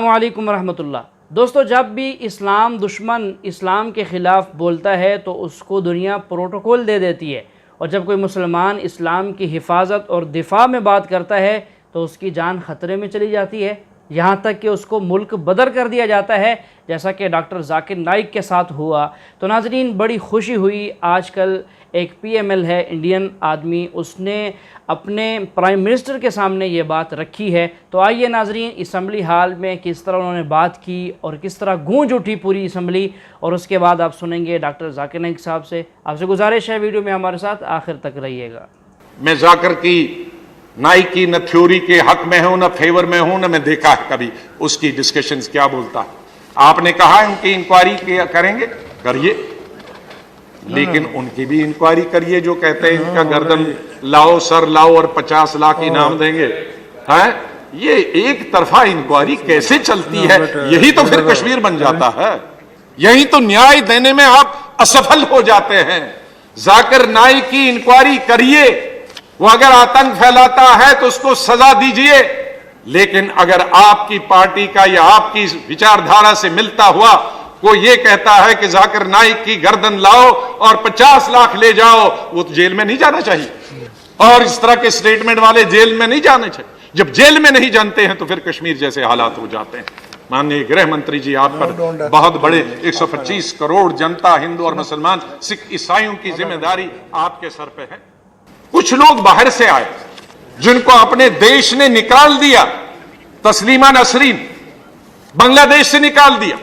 अस्सलामु अलैकुम रहमतुल्लाह। दोस्तों, जब भी इस्लाम दुश्मन इस्लाम के ख़िलाफ़ बोलता है तो उसको दुनिया प्रोटोकॉल दे देती है, और जब कोई मुसलमान इस्लाम की हिफाजत और दिफा में बात करता है तो उसकी जान ख़तरे में चली जाती है, यहाँ तक कि उसको मुल्क बदर कर दिया जाता है, जैसा कि डॉक्टर जाकिर नाइक के साथ हुआ। तो नाज़रीन, बड़ी खुशी हुई। आजकल एक PML है, इंडियन आदमी, उसने अपने प्राइम मिनिस्टर के सामने ये बात रखी है। तो आइए नाज़रीन, असम्बली हाल में किस तरह उन्होंने बात की और किस तरह गूंज उठी पूरी असम्बली, और उसके बाद आप सुनेंगे डॉक्टर जाकिर नाइक साहब से। आपसे गुजारिश है वीडियो में हमारे साथ आखिर तक रहिएगा। मैं जाकिर की नाइक की न थ्योरी के हक में हूं, न फेवर में हूं, न मैं देखा है कभी उसकी डिस्कशंस क्या बोलता है। आपने कहा है उनकी इंक्वायरी करेंगे, करिए, लेकिन उनकी भी इंक्वायरी करिए। जो कहते हैं इनका गर्दन लाओ, सर लाओ और 50 लाख इनाम देंगे, हैं? ये एक तरफा इंक्वायरी कैसे चलती है? यही तो फिर कश्मीर बन जाता है, यही तो न्याय देने में आप असफल हो जाते हैं। जाकिर नाइक की इंक्वायरी करिए, वो अगर आतंक फैलाता है तो उसको सजा दीजिए, लेकिन अगर आपकी पार्टी का या आपकी विचारधारा से मिलता हुआ कोई ये कहता है कि जाकिर नाइक की गर्दन लाओ और 50 लाख ले जाओ, वो तो जेल में नहीं जाना चाहिए, और इस तरह के स्टेटमेंट वाले जेल में नहीं जाने चाहिए। जब जेल में नहीं जानते हैं तो फिर कश्मीर जैसे हालात हो जाते हैं। माननीय गृह मंत्री जी, आप पर बहुत बड़े 125 करोड़ जनता, हिंदू और मुसलमान, सिख ईसाइयों की जिम्मेदारी आपके सर पे है। कुछ लोग बाहर से आए जिनको अपने देश ने निकाल दिया, तस्लीमा नसरीन बांग्लादेश से निकाल दिया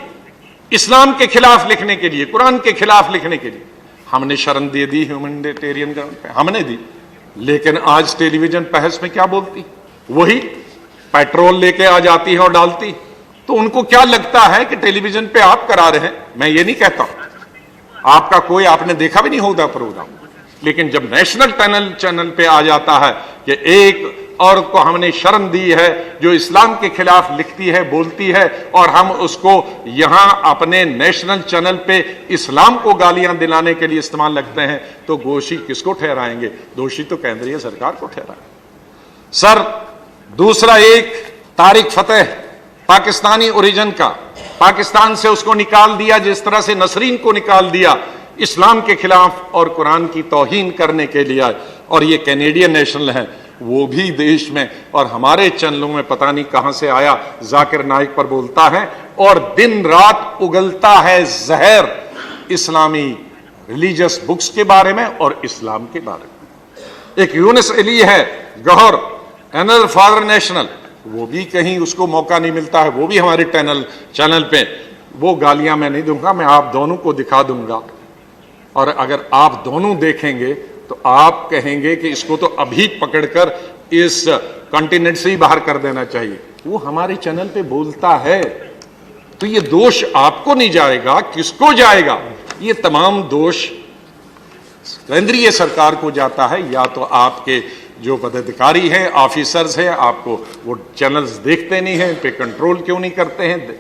इस्लाम के खिलाफ लिखने के लिए, कुरान के खिलाफ लिखने के लिए। हमने शरण दे दी ह्यूमैनिटेरियन ग्राउंड पे, हमने दी, लेकिन आज टेलीविजन बहस में क्या बोलती, वही पेट्रोल लेके आ जाती है और डालती। तो उनको क्या लगता है कि टेलीविजन पे आप करा रहे हैं? मैं ये नहीं कहता, आपका कोई आपने देखा भी नहीं होगा प्रोग्राम, लेकिन जब नेशनल चैनल पे आ जाता है कि एक औरत को हमने शरण दी है जो इस्लाम के खिलाफ लिखती है, बोलती है, और हम उसको यहां अपने नेशनल चैनल पे इस्लाम को गालियां दिलाने के लिए इस्तेमाल लगते हैं, तो दोषी किसको ठहराएंगे? दोषी तो केंद्रीय सरकार को ठहराएंगे। सर, दूसरा एक तारिक फतेह, पाकिस्तानी ओरिजिन का, पाकिस्तान से उसको निकाल दिया जिस तरह से नसरीन को निकाल दिया इस्लाम के खिलाफ और कुरान की तौहीन करने के लिए, और ये कैनेडियन नेशनल है, वो भी देश में और हमारे चैनलों में पता नहीं कहां से आया, जाकिर नाइक पर बोलता है और दिन रात उगलता है जहर इस्लामी रिलीजियस बुक्स के बारे में और इस्लाम के बारे में। एक यूनुस अली है गौहर, एनल फॉर नेशनल, वो भी कहीं उसको मौका नहीं मिलता है, वो भी हमारे चैनल पे। वो गालियां मैं नहीं दूंगा, मैं आप दोनों को दिखा दूंगा, और अगर आप दोनों देखेंगे तो आप कहेंगे कि इसको तो अभी पकड़कर इस कॉन्टिनेंट से ही बाहर कर देना चाहिए। वो हमारे चैनल पे बोलता है, तो ये दोष आपको नहीं जाएगा, किसको जाएगा? ये तमाम दोष केंद्रीय सरकार को जाता है, या तो आपके जो पदाधिकारी हैं, ऑफिसर्स हैं, आपको वो चैनल्स देखते नहीं हैं, पे कंट्रोल क्यों नहीं करते हैं?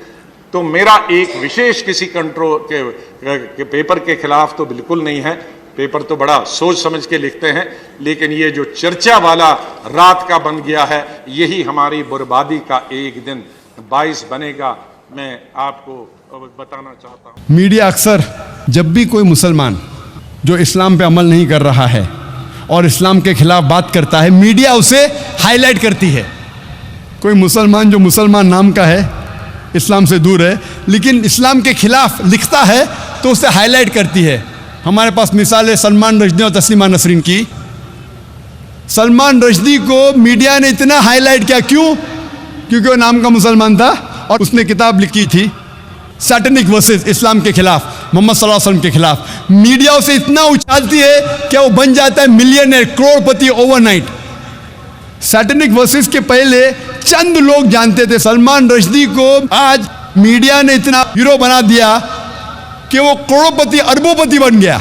तो मेरा एक विशेष किसी कंट्रोल के पेपर के खिलाफ तो बिल्कुल नहीं है, पेपर तो बड़ा सोच समझ के लिखते हैं, लेकिन ये जो चर्चा वाला रात का बन गया है, यही हमारी बर्बादी का एक दिन बाइस बनेगा। मैं आपको बताना चाहता हूँ, मीडिया अक्सर जब भी कोई मुसलमान जो इस्लाम पे अमल नहीं कर रहा है और इस्लाम के खिलाफ बात करता है, मीडिया उसे हाईलाइट करती है। कोई मुसलमान जो मुसलमान नाम का है, इस्लाम से दूर है, लेकिन इस्लाम के खिलाफ लिखता है तो उसे हाईलाइट करती है। हमारे पास मिसाल है सलमान रश्दी और तस्लीमा नसरीन की। सलमान रश्दी को मीडिया ने इतना हाईलाइट किया, क्यों? क्योंकि वो नाम का मुसलमान था और उसने किताब लिखी थी सैटेनिक वर्सेस, इस्लाम के खिलाफ, मोहम्मद सल्लल्लाहु अलैहि वसल्लम के खिलाफ। मीडिया उसे इतना उछालती है कि वो बन जाता है मिलियनर, करोड़पति ओवरनाइट। सैटेनिक वर्सेस के पहले चंद लोग जानते थे। सलमान रश्दी को आज मीडिया ने इतना हीरो बना दिया कि वो करोड़पति, अरबोपति बन गया।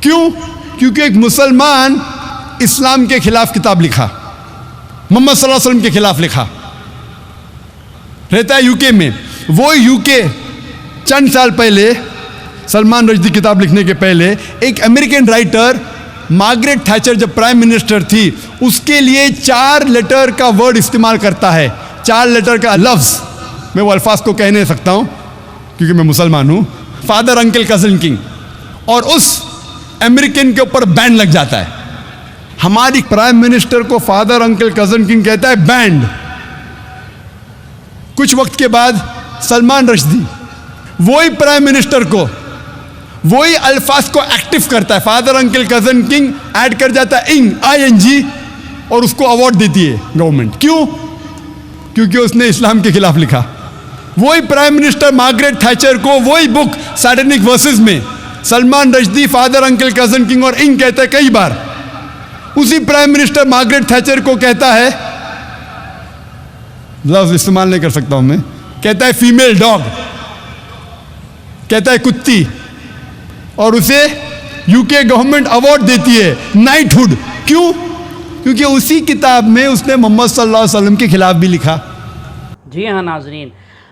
क्यों? क्योंकि एक मुसलमान इस्लाम के खिलाफ किताब लिखा, मोहम्मद सल्लल्लाहु अलैहि वसल्लम के खिलाफ लिखा। रहता है यूके में। वो यूके चंद साल पहले, सलमान रश्दी किताब लिखने के पहले, एक अमेरिकन राइटर मार्गरेट थैचर जब प्राइम मिनिस्टर थी, उसके लिए 4 लेटर का वर्ड इस्तेमाल करता है, 4 लेटर का लफ्ज। मैं वो अल्फाज को कह नहीं सकता हूँ क्योंकि मैं मुसलमान हूँ, फादर अंकल कजन किंग, और उस अमेरिकन के ऊपर बैन लग जाता है। हमारी प्राइम मिनिस्टर को फादर अंकल कजन किंग कहता है, बैंड। कुछ वक्त के बाद सलमान रश्दी वही प्राइम मिनिस्टर को वही अल्फाज को एक्टिव करता है, father uncle cousin king add कर जाता है ING, और उसको अवार्ड देती है गवर्नमेंट। क्यों? क्योंकि उसने इस्लाम के खिलाफ लिखा। वही प्राइम मिनिस्टर मार्गरेट थैचर को वही बुक सैटेनिक वर्सेस में Salman Rushdie, father uncle cousin king और इंग कहता है कई बार। उसी प्राइम मिनिस्टर मार्गरेट थैचर को कहता है, लफ्ज इस्तेमाल नहीं कर सकता हूं मैं, कहता है फीमेल डॉग, कहता है कुत्ती, और उसे यूके गवर्नमेंट अवार्ड देती है नाइटहुड। क्यों? क्योंकि उसी किताब में उसने मोहम्मद सल्लल्लाहु अलैहि वसल्लम के खिलाफ भी लिखा। जी हाँ नाजरीन,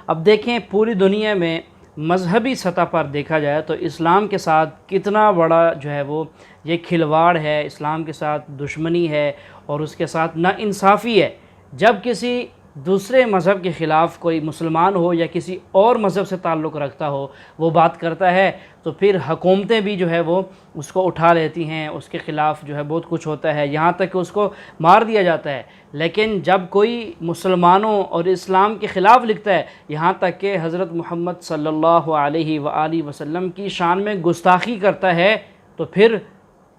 अब देखें पूरी दुनिया में मजहबी सतह पर देखा जाए तो इस्लाम के साथ कितना बड़ा जो है वो ये खिलवाड़ है, इस्लाम के साथ दुश्मनी है और उसके साथ नाइंसाफ़ी है। जब किसी दूसरे मज़हब के ख़िलाफ़ कोई मुसलमान हो या किसी और मज़हब से ताल्लुक़ रखता हो वो बात करता है तो फिर हुकूमतें भी जो है वो उसको उठा लेती हैं, उसके ख़िलाफ़ जो है बहुत कुछ होता है, यहाँ तक कि उसको मार दिया जाता है। लेकिन जब कोई मुसलमानों और इस्लाम के ख़िलाफ़ लिखता है, यहाँ तक कि हज़रत मोहम्मद सल्लल्लाहु अलैहि वसल्लम की शान में गुस्ताखी करता है, तो फिर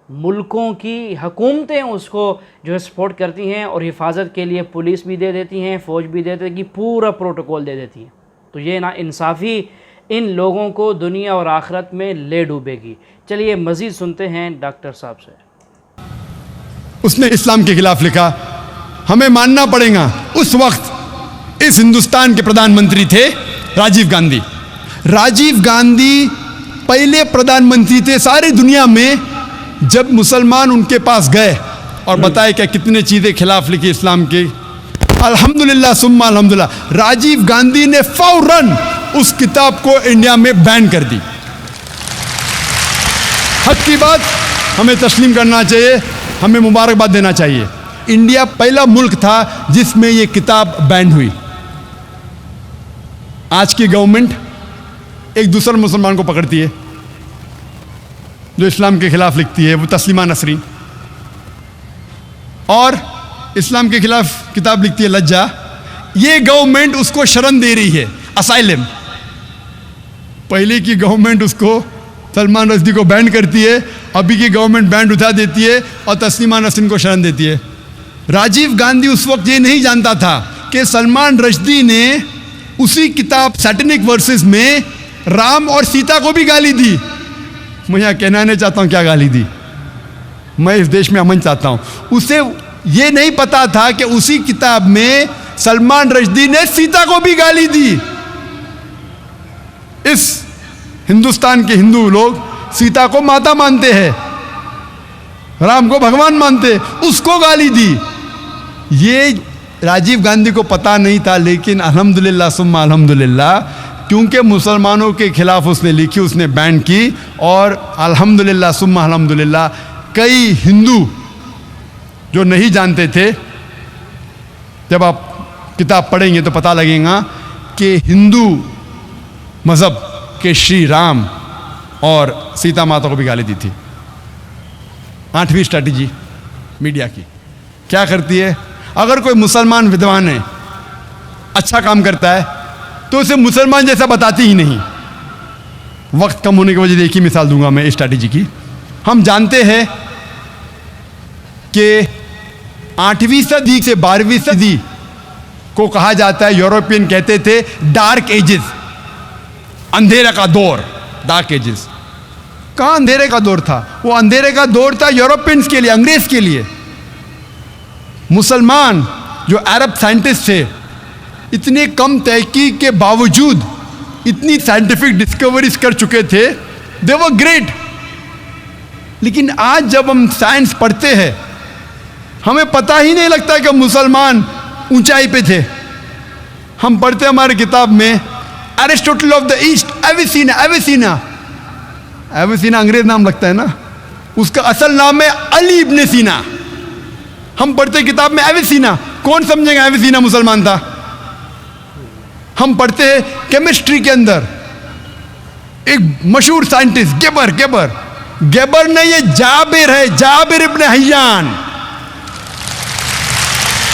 मुल्कों की हुकूमतें उसको जो है सपोर्ट करती हैं और हिफाजत के लिए पुलिस भी दे देती हैं, फ़ौज भी दे देती हैं, पूरा प्रोटोकॉल दे देती हैं। तो ये नाइंसाफ़ी इन लोगों को दुनिया और आखिरत में ले डूबेगी। चलिए मज़ीद सुनते हैं डॉक्टर साहब से। उसने इस्लाम के खिलाफ लिखा, हमें मानना पड़ेगा। उस वक्त इस हिंदुस्तान के प्रधानमंत्री थे राजीव गांधी। राजीव गांधी पहले प्रधानमंत्री थे सारी दुनिया में जब मुसलमान उनके पास गए और बताए कि कितने चीज़ें खिलाफ लिखी इस्लाम के। अल्हम्दुलिल्लाह सुम्मा अल्हम्दुलिल्लाह, राजीव गांधी ने फौरन उस किताब को इंडिया में बैन कर दी। हक की बात हमें तस्लीम करना चाहिए, हमें मुबारकबाद देना चाहिए। इंडिया पहला मुल्क था जिसमें यह किताब बैन हुई। आज की गवर्नमेंट एक दूसरे मुसलमान को पकड़ती है जो इस्लाम के खिलाफ लिखती है, वो तस्लीमा नसरीन, और इस्लाम के खिलाफ किताब लिखती है लज्जा। ये गवर्नमेंट उसको शरण दे रही है, असाइलम। पहले की गवर्नमेंट उसको सलमान रश्दी को बैन करती है, अभी की गवर्नमेंट बैन उठा देती है और तस्लीमा नसरीन को शरण देती है। राजीव गांधी उस वक्त ये नहीं जानता था कि सलमान रश्दी ने उसी किताब सैटेनिक वर्सेस में राम और सीता को भी गाली दी। मैं यहाँ कहना नहीं चाहता हूँ क्या गाली दी, मैं इस देश में अमन चाहता हूँ। उसे ये नहीं पता था कि उसी किताब में सलमान रश्दी ने सीता को भी गाली दी। इस हिंदुस्तान के हिंदू लोग सीता को माता मानते हैं, राम को भगवान मानते, उसको गाली दी। ये राजीव गांधी को पता नहीं था, लेकिन अल्हम्दुलिल्लाह सुम्मा अल्हम्दुलिल्लाह, क्योंकि मुसलमानों के खिलाफ उसने लिखी, उसने बैन की, और अल्हम्दुलिल्लाह सुम्मा अल्हम्दुलिल्लाह कई हिंदू जो नहीं जानते थे, जब आप किताब पढ़ेंगे तो पता लगेगा कि हिंदू मज़हब के श्री राम और सीता माता को भी गाली दी थी। 8वीं स्ट्रैटेजी मीडिया की क्या करती है, अगर कोई मुसलमान विद्वान है, अच्छा काम करता है, तो उसे मुसलमान जैसा बताती ही नहीं। वक्त कम होने की वजह से एक ही मिसाल दूंगा मैं इस स्ट्रैटेजी की। हम जानते हैं कि 8वीं सदी से 12वीं सदी को कहा जाता है, यूरोपियन कहते थे डार्क एजेस, अंधेरे का दौर, डार्क एजेस। कहाँ अंधेरे का दौर था? वो अंधेरे का दौर था यूरोपियंस के लिए, अंग्रेज के लिए। मुसलमान जो अरब साइंटिस्ट थे, इतने कम तहकीक के बावजूद इतनी साइंटिफिक डिस्कवरीज कर चुके थे, दे वर ग्रेट। लेकिन आज जब हम साइंस पढ़ते हैं, हमें पता ही नहीं लगता कि मुसलमान ऊंचाई पे थे। हम पढ़ते हमारी किताब में एरिस्टोटल ऑफ द ईस्ट, एविसीना। एविसीना एविसीना अंग्रेज नाम लगता है ना, उसका असल नाम है अली इब्ने सीना। हम पढ़ते किताब में एविसीना, कौन समझेगा एविसीना मुसलमान था? हम पढ़ते हैं केमिस्ट्री के अंदर एक मशहूर साइंटिस्ट गेबर नहीं, ये जाबिर है, जाबिर इब्न हय्यान।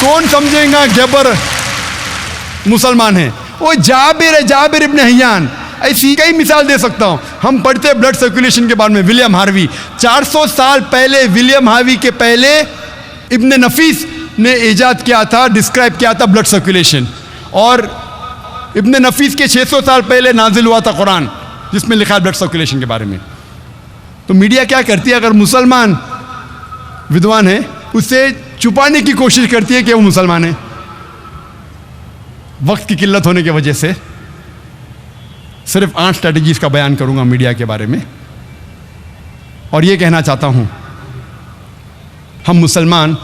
कौन समझेगा गेबर मुसलमान है? वो जाबिर है, जाबिर इब्न हय्यान। ऐसी कई मिसाल दे सकता हूं। हम पढ़ते हैं ब्लड सर्कुलेशन के बारे में, विलियम हार्वी। 400 साल पहले विलियम हार्वी के पहले इब्न नफीस ने इजाद किया था, डिस्क्राइब किया था ब्लड सर्कुलेशन। और इब्न नफीस के 600 साल पहले नाजिल हुआ था कुरान, जिसमें लिखा है ब्लड सर्कुलेशन के बारे में। तो मीडिया क्या करती है? अगर मुसलमान विद्वान है, उसे छुपाने की कोशिश करती है कि वो मुसलमान है। वक्त की किल्लत होने की वजह से सिर्फ 8 स्ट्रैटेजीज का बयान करूंगा मीडिया के बारे में, और ये कहना चाहता हूं, हम मुसलमान,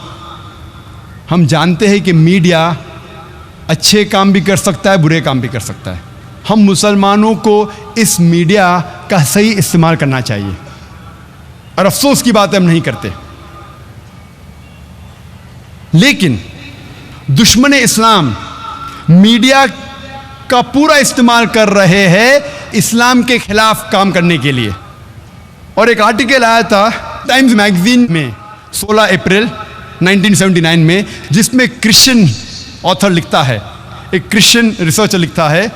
हम जानते हैं कि मीडिया अच्छे काम भी कर सकता है, बुरे काम भी कर सकता है। हम मुसलमानों को इस मीडिया का सही इस्तेमाल करना चाहिए, और अफसोस की बात है हम नहीं करते। लेकिन दुश्मन इस्लाम मीडिया का पूरा इस्तेमाल कर रहे हैं इस्लाम के खिलाफ काम करने के लिए। और एक आर्टिकल आया था टाइम्स मैगजीन में 16 अप्रैल 1979 में, जिसमें क्रिश्चियन ऑथर लिखता है, एक क्रिश्चियन रिसर्चर लिखता है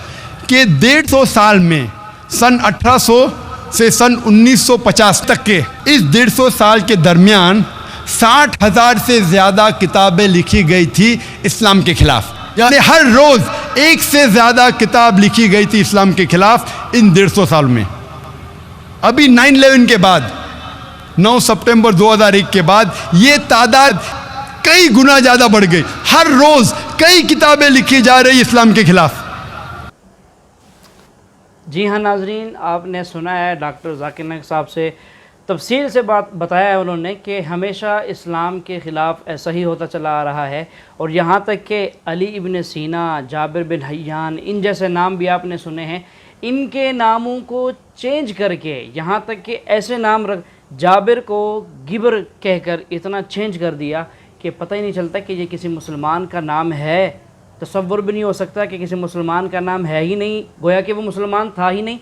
कि 150 साल में, सन 1800 से सन 1950 तक के इस 150 साल के दरमियान 60,000 से ज़्यादा किताबें लिखी गई थी इस्लाम के खिलाफ। यानी हर रोज़ एक से ज़्यादा किताब लिखी गई थी इस्लाम के खिलाफ इन 150 साल में। अभी 9/11 के बाद, 9 सितंबर 2001 के बाद, ये तादाद कई गुना ज़्यादा बढ़ गई। हर रोज़ कई किताबें लिखी जा रही इस्लाम के खिलाफ। जी हाँ नाजरीन, आपने सुना है डॉक्टर जाकिर नाइक साहब से तफसील से बात बताया है उन्होंने कि हमेशा इस्लाम के ख़िलाफ़ ऐसा ही होता चला आ रहा है। और यहाँ तक कि अली इब्न सीना, जाबिर बिन हय्यान, इन जैसे नाम भी आपने सुने हैं। इनके नामों को चेंज करके, यहाँ तक कि ऐसे नाम रख, जाबिर को गिबर कहकर इतना चेंज कर दिया कि पता ही नहीं चलता कि ये किसी मुसलमान का नाम है। तसव्वुर भी नहीं हो सकता कि किसी मुसलमान का नाम है ही नहीं, गोया कि वो मुसलमान था ही नहीं।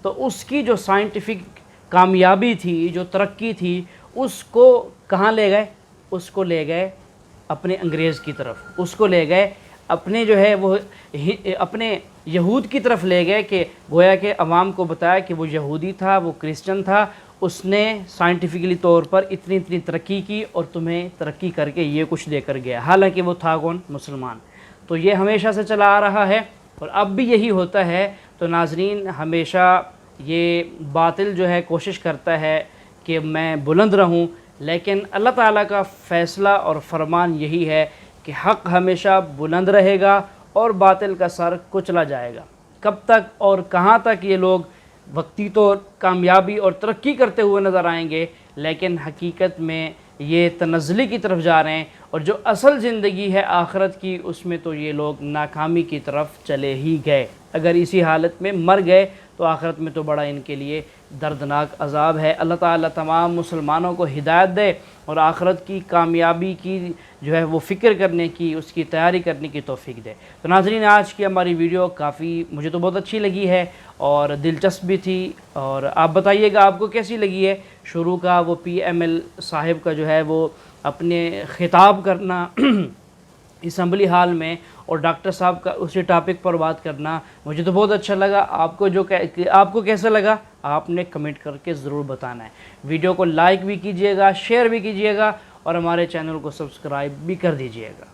तो उसकी जो साइंटिफिक कामयाबी थी, जो तरक्की थी, उसको कहाँ ले गए? उसको ले गए अपने अंग्रेज़ की तरफ, उसको ले गए अपने जो है वो अपने यहूद की तरफ ले गए, कि गोया के अवाम को बताया कि वो यहूदी था, वो क्रिश्चियन था, उसने साइंटिफिकली तौर पर इतनी इतनी तरक्की की और तुम्हें तरक्की करके ये कुछ देकर गया। हालांकि वो था कौन? मुसलमान। तो ये हमेशा से चला आ रहा है और अब भी यही होता है। तो नाजरीन, हमेशा ये बातिल जो है कोशिश करता है कि मैं बुलंद रहूं, लेकिन अल्लाह ताला का फ़ैसला और फरमान यही है कि हक़ हमेशा बुलंद रहेगा और बातिल का सर कुचला जाएगा। कब तक और कहाँ तक ये लोग वक्ती तौर कामयाबी और तरक्की करते हुए नज़र आएंगे, लेकिन हकीकत में ये तनज़्ज़ुली की तरफ जा रहे हैं, और जो असल ज़िंदगी है आखिरत की, उसमें तो ये लोग नाकामी की तरफ चले ही गए। अगर इसी हालत में मर गए तो आखिरत में तो बड़ा इनके लिए दर्दनाक अज़ाब है। अल्लाह ताला तमाम मुसलमानों को हिदायत दे और आखिरत की कामयाबी की जो है वो फ़िक्र करने की, उसकी तैयारी करने की तौफ़ीक दे। तो नाज़रीन, आज की हमारी वीडियो काफ़ी मुझे तो बहुत अच्छी लगी है और दिलचस्प भी थी, और आप बताइएगा आपको कैसी लगी है। शुरू का वो PML साहिब का जो है वो अपने ख़िताब करना असम्बली हाल में, और डॉक्टर साहब का उसी टॉपिक पर बात करना, मुझे तो बहुत अच्छा लगा। आपको कैसा लगा? आपने कमेंट करके ज़रूर बताना है। वीडियो को लाइक भी कीजिएगा, शेयर भी कीजिएगा और हमारे चैनल को सब्सक्राइब भी कर दीजिएगा।